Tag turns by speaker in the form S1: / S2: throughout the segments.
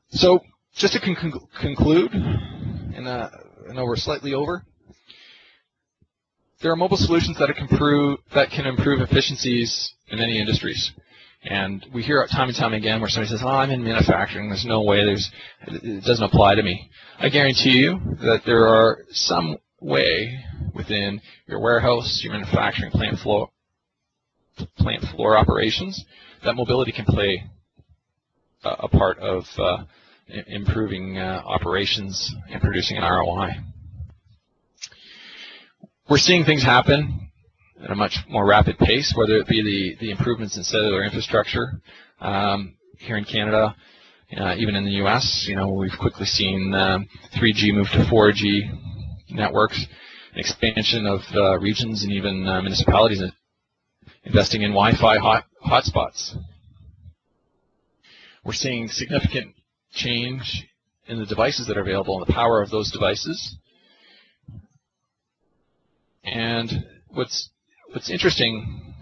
S1: So just to conclude, and I know we're slightly over, there are mobile solutions that can improve efficiencies in many industries. And we hear it time and time again where somebody says, oh, I'm in manufacturing, there's no way, it doesn't apply to me. I guarantee you that there are some way within your warehouse, your manufacturing plant floor operations that mobility can play a part of improving operations and producing an ROI. We're seeing things happen at a much more rapid pace, whether it be the improvements in cellular infrastructure here in Canada, even in the U.S. We've quickly seen 3G move to 4G networks, an expansion of regions and even municipalities investing in Wi-Fi hotspots. We're seeing significant change in the devices that are available and the power of those devices. And what's interesting,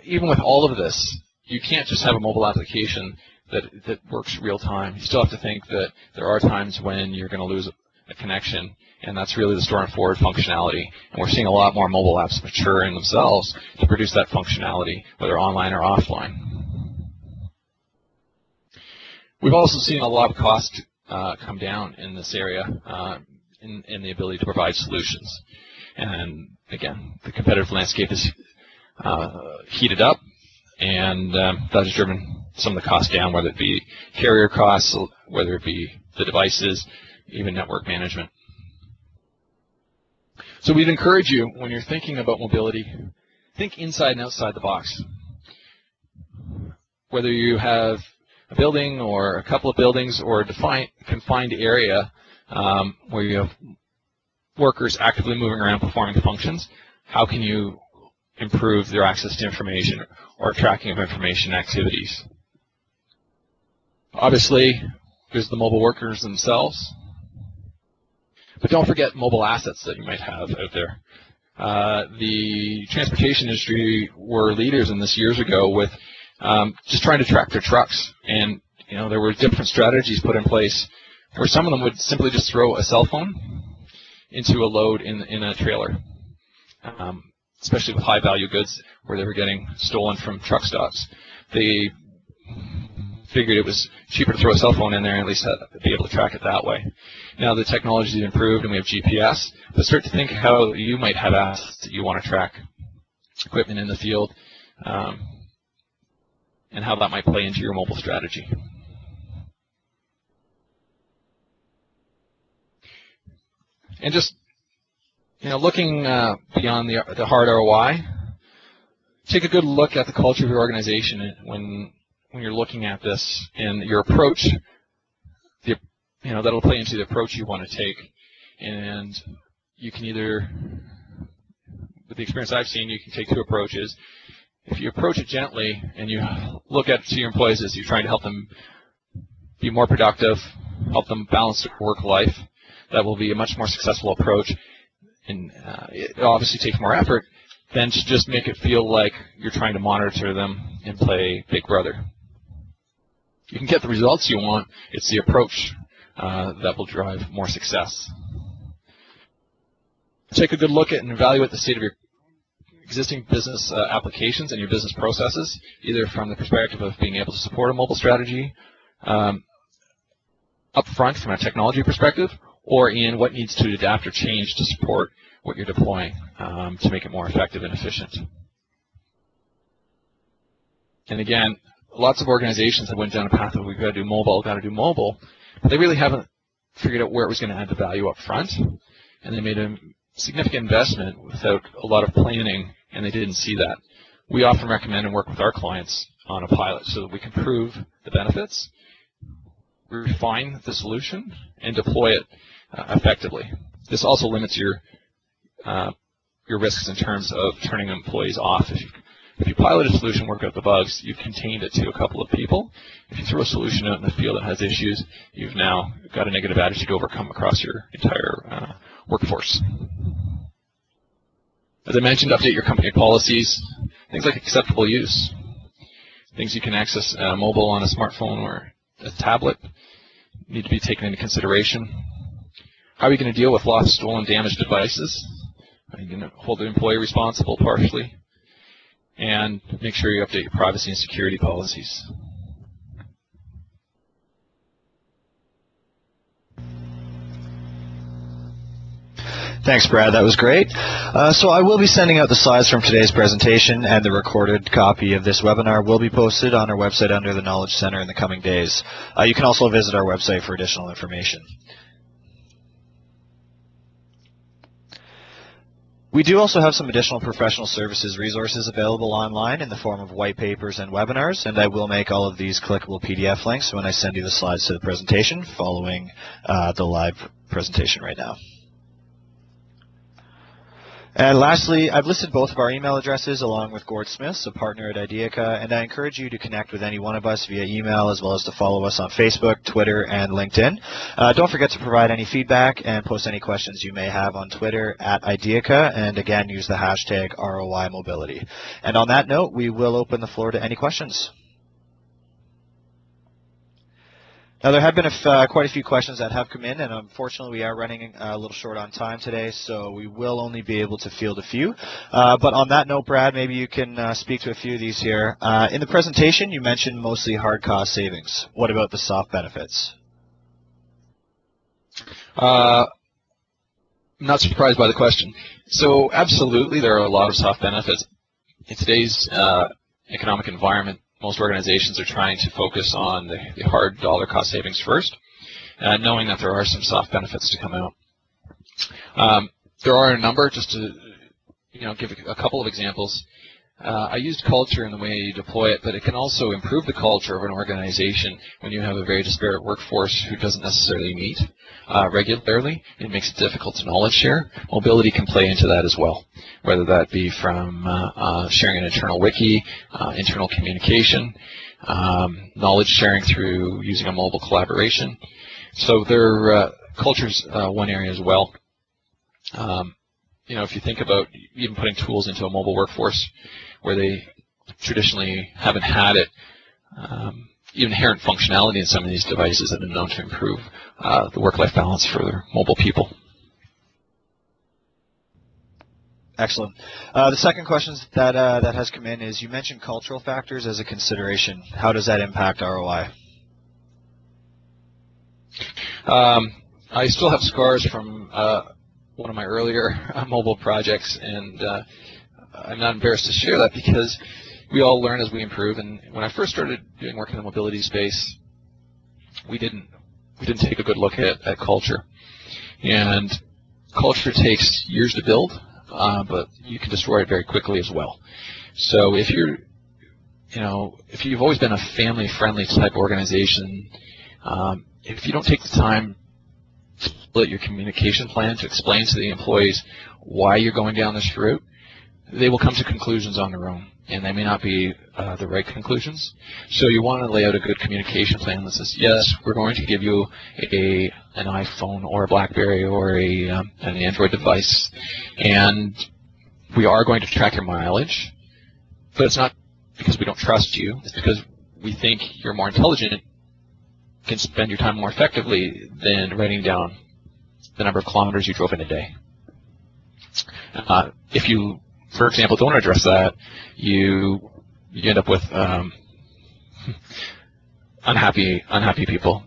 S1: even with all of this, you can't just have a mobile application that works real time. You still have to think that there are times when you're going to lose a connection, and that's really the store and forward functionality. And we're seeing a lot more mobile apps mature in themselves to produce that functionality, whether online or offline. We've also seen a lot of cost come down in this area in the ability to provide solutions. And again, the competitive landscape is heated up, and that has driven some of the costs down, whether it be carrier costs, whether it be the devices, even network management. So we'd encourage you, when you're thinking about mobility, think inside and outside the box. Whether you have a building or a couple of buildings or a confined area where you have workers actively moving around performing functions, how can you improve their access to information or tracking of information activities? Obviously, there's the mobile workers themselves, but don't forget mobile assets that you might have out there. The transportation industry were leaders in this years ago with just trying to track their trucks, and there were different strategies put in place where some of them would simply just throw a cell phone into a load in a trailer, especially with high-value goods where they were getting stolen from truck stops. They figured it was cheaper to throw a cell phone in there and at least be able to track it that way. Now the technology has improved and we have GPS, but start to think how you might have assets that you want to track, equipment in the field, and how that might play into your mobile strategy. And just looking beyond the hard ROI, take a good look at the culture of your organization when you're looking at this, and your approach. That'll play into the approach you want to take. And you can either, with the experience I've seen, you can take two approaches. If you approach it gently and you look at to your employees as you're trying to help them be more productive, help them balance their work life, that will be a much more successful approach. And it obviously takes more effort than to just make it feel like you're trying to monitor them and play Big Brother. You can get the results you want. It's the approach that will drive more success. Take a good look at and evaluate the state of your existing business applications and your business processes, either from the perspective of being able to support a mobile strategy up front from a technology perspective, or in what needs to adapt or change to support what you're deploying to make it more effective and efficient. And again, lots of organizations have went down a path of we've got to do mobile, but they really haven't figured out where it was going to add the value up front, and they made a significant investment without a lot of planning, and they didn't see that. We often recommend and work with our clients on a pilot so that we can prove the benefits, refine the solution, and deploy it effectively. This also limits your risks in terms of turning employees off. If you pilot a solution, work out the bugs, you've contained it to a couple of people. If you throw a solution out in the field that has issues, you've now got a negative attitude to overcome across your entire workforce. As I mentioned, update your company policies, things like acceptable use. Things you can access mobile on a smartphone or a tablet need to be taken into consideration. How are you going to deal with lost, stolen, damaged devices? Are you going to hold the employee responsible partially? And make sure you update your privacy and security policies.
S2: Thanks, Brad. That was great. So I will be sending out the slides from today's presentation, and the recorded copy of this webinar will be posted on our website under the Knowledge Center in the coming days. You can also visit our website for additional information. We do also have some additional professional services resources available online in the form of white papers and webinars, and I will make all of these clickable PDF links when I send you the slides to the presentation following the live presentation right now. And lastly, I've listed both of our email addresses along with Gord Smith's, a partner at Ideaca, and I encourage you to connect with any one of us via email as well as to follow us on Facebook, Twitter, and LinkedIn. Don't forget to provide any feedback and post any questions you may have on Twitter at Ideaca, and again, use the hashtag ROI Mobility. And on that note, we will open the floor to any questions. Now, there have been quite a few questions that have come in, and unfortunately we are running a little short on time today, so we will only be able to field a few. But on that note, Brad, maybe you can speak to a few of these here. In the presentation, you mentioned mostly hard cost savings. What about the soft benefits?
S1: I'm not surprised by the question. So absolutely, there are a lot of soft benefits. In today's economic environment, most organizations are trying to focus on the hard dollar cost savings first, knowing that there are some soft benefits to come out. There are a number, just to give a couple of examples. I used culture in the way you deploy it, but it can also improve the culture of an organization when you have a very disparate workforce who doesn't necessarily meet regularly. It makes it difficult to knowledge share. Mobility can play into that as well, whether that be from sharing an internal wiki, internal communication, knowledge sharing through using a mobile collaboration. So culture's one area as well. If you think about even putting tools into a mobile workforce where they traditionally haven't had it, even inherent functionality in some of these devices have been known to improve the work-life balance for their mobile people.
S2: Excellent. The second question that has come in is, you mentioned cultural factors as a consideration. How does that impact ROI?
S1: I still have scars from one of my earlier mobile projects, and I'm not embarrassed to share that because we all learn as we improve. And when I first started doing work in the mobility space, we didn't take a good look at culture. And culture takes years to build, but you can destroy it very quickly as well. So if you've always been a family-friendly type organization, if you don't take the time to split your communication plan to explain to the employees why you're going down this route, they will come to conclusions on their own, and they may not be the right conclusions. So you want to lay out a good communication plan that says, yes, we're going to give you an iPhone or a BlackBerry or an Android device, and we are going to track your mileage, but it's not because we don't trust you. It's because we think you're more intelligent, can spend your time more effectively than writing down the number of kilometers you drove in a day. If you, for example, don't address that, you end up with unhappy people.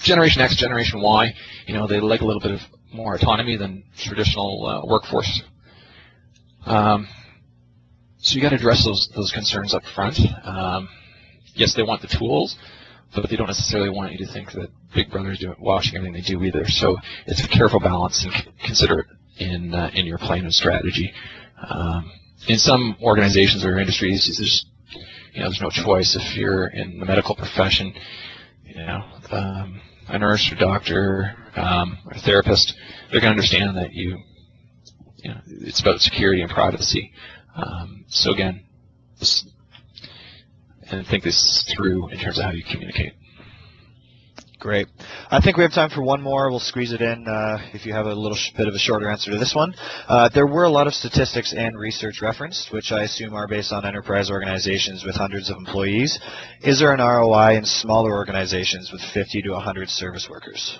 S1: Generation X, Generation Y, they like a little bit of more autonomy than traditional workforce. So you got to address those concerns up front. Yes, they want the tools, but they don't necessarily want you to think that Big Brother is watching everything they do either. So it's a careful balance, and consider it in your plan and strategy. In some organizations or industries, there's no choice. If you're in the medical profession, a nurse or doctor or a therapist, they're going to understand that it's about security and privacy. So again, and think this through in terms of how you communicate.
S2: Great. I think we have time for one more. We'll squeeze it in if you have a little bit of a shorter answer to this one. There were a lot of statistics and research referenced, which I assume are based on enterprise organizations with hundreds of employees. Is there an ROI in smaller organizations with 50 to 100 service workers?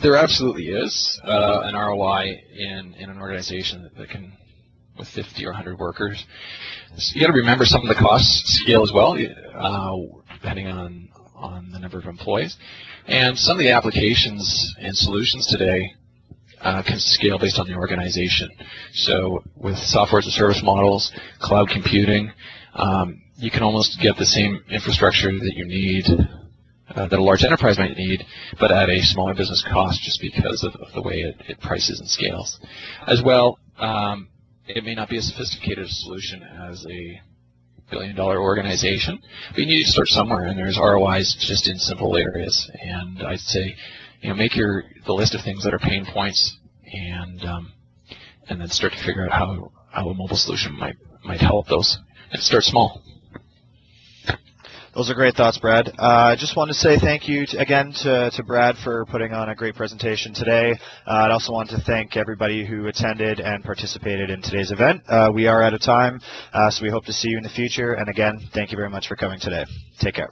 S1: There absolutely is an ROI in an organization that can, with 50 or 100 workers. So you got to remember some of the costs scale as well, depending on the number of employees. And some of the applications and solutions today can scale based on the organization. So with software as a service models, cloud computing, you can almost get the same infrastructure that you need, that a large enterprise might need, but at a smaller business cost just because of the way it prices and scales. As well, it may not be as sophisticated a solution as a billion-dollar organization, but you need to start somewhere, and there's ROIs just in simple areas. And I'd say, make the list of things that are pain points, and then start to figure out how a mobile solution might help those, and start small.
S2: Those are great thoughts, Brad. I just want to say thank you again to Brad for putting on a great presentation today. I'd also want to thank everybody who attended and participated in today's event. We are out of time, so we hope to see you in the future. And again, thank you very much for coming today. Take care.